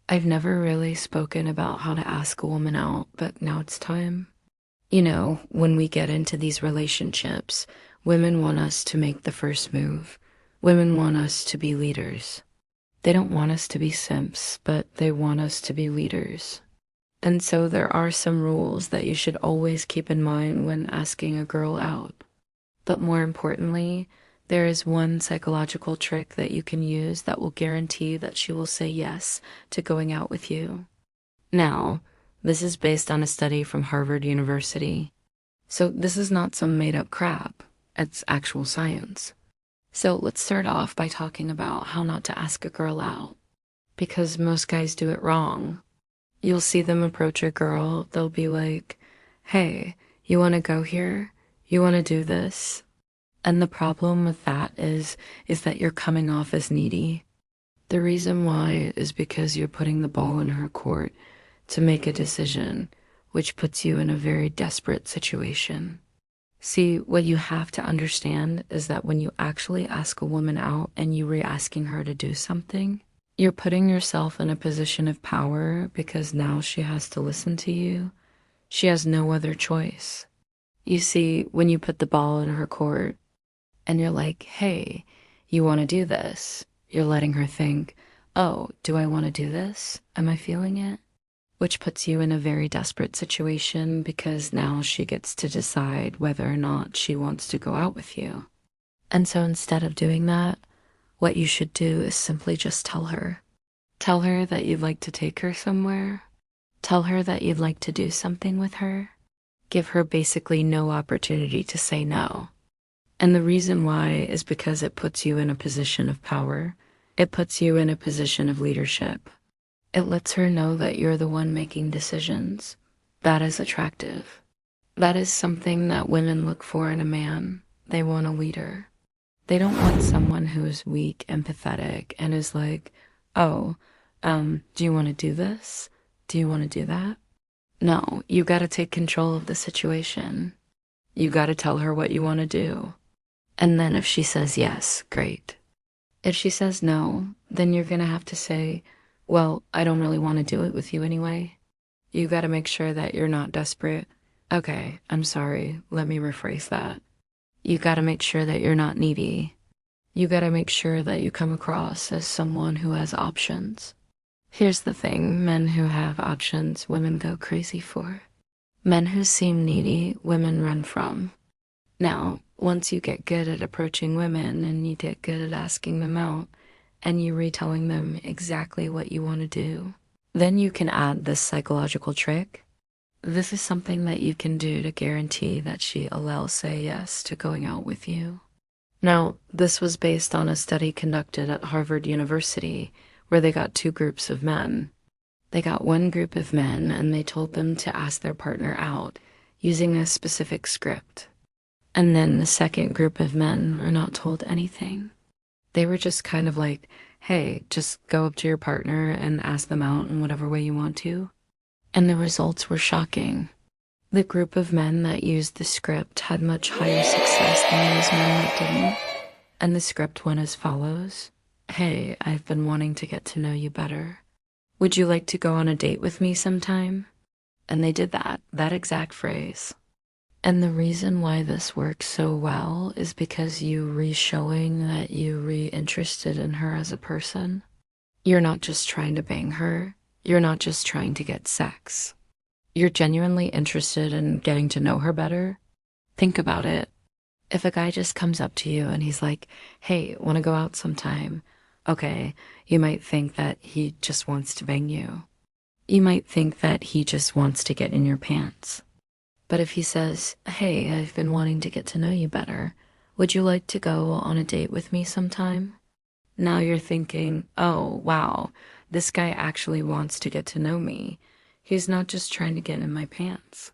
I've never really spoken about how to ask a woman out, but now it's time. You know, when we get into these relationships, women want us to make the first move. Women want us to be leaders. They don't want us to be simps, but they want us to be leaders. And so there are some rules that you should always keep in mind when asking a girl out. But more importantly, there is one psychological trick that you can use that will guarantee that she will say yes to going out with you. Now, this is based on a study from Harvard University. So this is not some made-up crap. It's actual science. So let's start off by talking about how not to ask a girl out. Because most guys do it wrong. You'll see them approach a girl, they'll be like, hey, you want to go here? You want to do this? And the problem with that is that you're coming off as needy. The reason why is because you're putting the ball in her court to make a decision, which puts you in a very desperate situation. See, what you have to understand is that when you actually ask a woman out and you re-asking her to do something, you're putting yourself in a position of power because now she has to listen to you. She has no other choice. You see, when you put the ball in her court and you're like, hey, you want to do this? You're letting her think, oh, do I want to do this? Am I feeling it? Which puts you in a very desperate situation because now she gets to decide whether or not she wants to go out with you. And so instead of doing that, what you should do is simply just tell her. Tell her that you'd like to take her somewhere. Tell her that you'd like to do something with her. Give her basically no opportunity to say no. And the reason why is because it puts you in a position of power. It puts you in a position of leadership. It lets her know that you're the one making decisions. That is attractive. That is something that women look for in a man. They want a leader. They don't want someone who is weak and pathetic and is like, oh, do you want to do this? Do you want to do that? No, you gotta take control of the situation. You gotta tell her what you want to do. And then if she says yes, great. If she says no, then you're gonna have to say, well, I don't really want to do it with you anyway. You gotta make sure that you're not desperate. Okay, I'm sorry, let me rephrase that. You gotta make sure that you're not needy. You gotta make sure that you come across as someone who has options. Here's the thing, men who have options, women go crazy for. Men who seem needy, women run from. Now, once you get good at approaching women and you get good at asking them out, and you retelling them exactly what you want to do, then you can add this psychological trick. This is something that you can do to guarantee that she'll say yes to going out with you. Now, this was based on a study conducted at Harvard University where they got two groups of men. They got one group of men and they told them to ask their partner out using a specific script. And then the second group of men were not told anything. They were just kind of like, hey, just go up to your partner and ask them out in whatever way you want to. And the results were shocking. The group of men that used the script had much higher success than those men that didn't. And the script went as follows. Hey, I've been wanting to get to know you better. Would you like to go on a date with me sometime? And they did that exact phrase. And the reason why this works so well is because you re-showing that you re-interested in her as a person. You're not just trying to bang her. You're not just trying to get sex. You're genuinely interested in getting to know her better. Think about it. If a guy just comes up to you and he's like, hey, want to go out sometime? Okay, you might think that he just wants to bang you. You might think that he just wants to get in your pants. But if he says, hey, I've been wanting to get to know you better, would you like to go on a date with me sometime? Now you're thinking, oh, wow, this guy actually wants to get to know me. He's not just trying to get in my pants.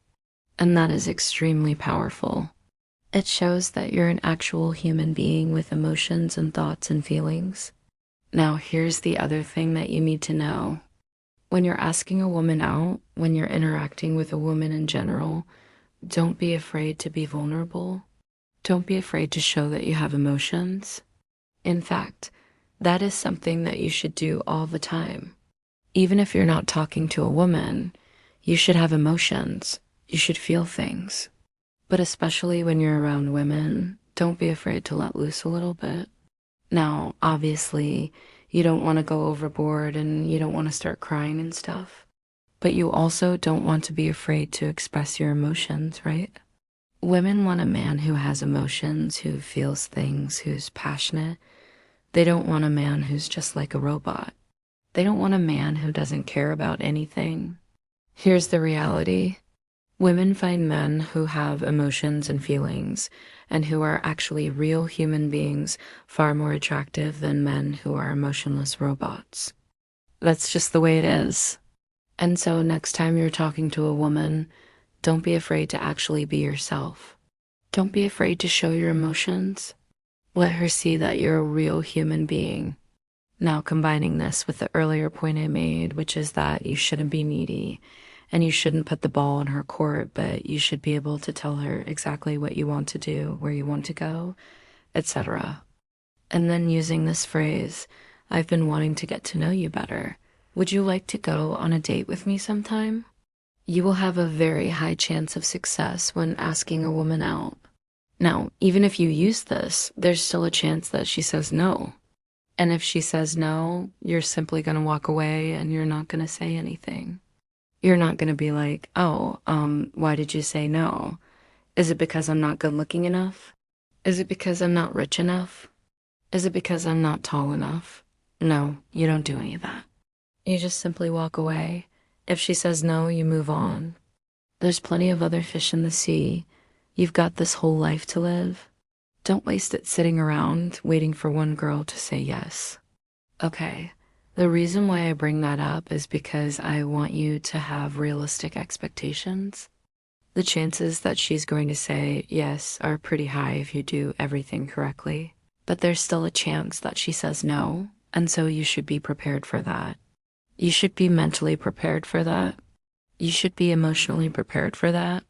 And that is extremely powerful. It shows that you're an actual human being with emotions and thoughts and feelings. Now here's the other thing that you need to know. When you're asking a woman out, when you're interacting with a woman in general, don't be afraid to be vulnerable. Don't be afraid to show that you have emotions. In fact, that is something that you should do all the time. Even if you're not talking to a woman, you should have emotions. You should feel things. But especially when you're around women, don't be afraid to let loose a little bit. Now, obviously, you don't want to go overboard and you don't want to start crying and stuff. But you also don't want to be afraid to express your emotions, right? Women want a man who has emotions, who feels things, who's passionate. They don't want a man who's just like a robot. They don't want a man who doesn't care about anything. Here's the reality. Women find men who have emotions and feelings and who are actually real human beings far more attractive than men who are emotionless robots. That's just the way it is. And so next time you're talking to a woman, don't be afraid to actually be yourself. Don't be afraid to show your emotions. Let her see that you're a real human being. Now, combining this with the earlier point I made, which is that you shouldn't be needy and you shouldn't put the ball in her court, but you should be able to tell her exactly what you want to do, where you want to go, etc. And then using this phrase, I've been wanting to get to know you better. Would you like to go on a date with me sometime? You will have a very high chance of success when asking a woman out. Now, even if you use this, there's still a chance that she says no. And if she says no, you're simply going to walk away and you're not going to say anything. You're not going to be like, oh, why did you say no? Is it because I'm not good looking enough? Is it because I'm not rich enough? Is it because I'm not tall enough? No, you don't do any of that. You just simply walk away. If she says no, you move on. There's plenty of other fish in the sea. You've got this whole life to live. Don't waste it sitting around waiting for one girl to say yes. Okay, the reason why I bring that up is because I want you to have realistic expectations. The chances that she's going to say yes are pretty high if you do everything correctly, but there's still a chance that she says no, and so you should be prepared for that. You should be mentally prepared for that. You should be emotionally prepared for that.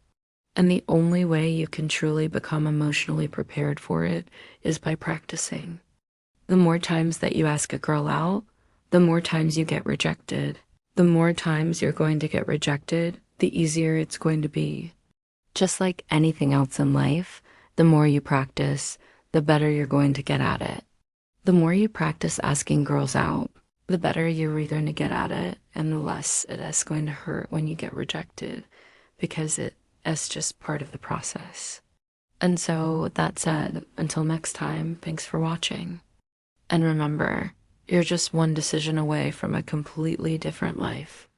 And the only way you can truly become emotionally prepared for it is by practicing. The more times that you ask a girl out, the more times you get rejected. The more times you're going to get rejected, the easier it's going to be. Just like anything else in life, the more you practice, the better you're going to get at it. The more you practice asking girls out, the better you're going to get at it, and the less it is going to hurt when you get rejected, because it's just part of the process. And so with that said, until next time, thanks for watching. And remember, you're just one decision away from a completely different life.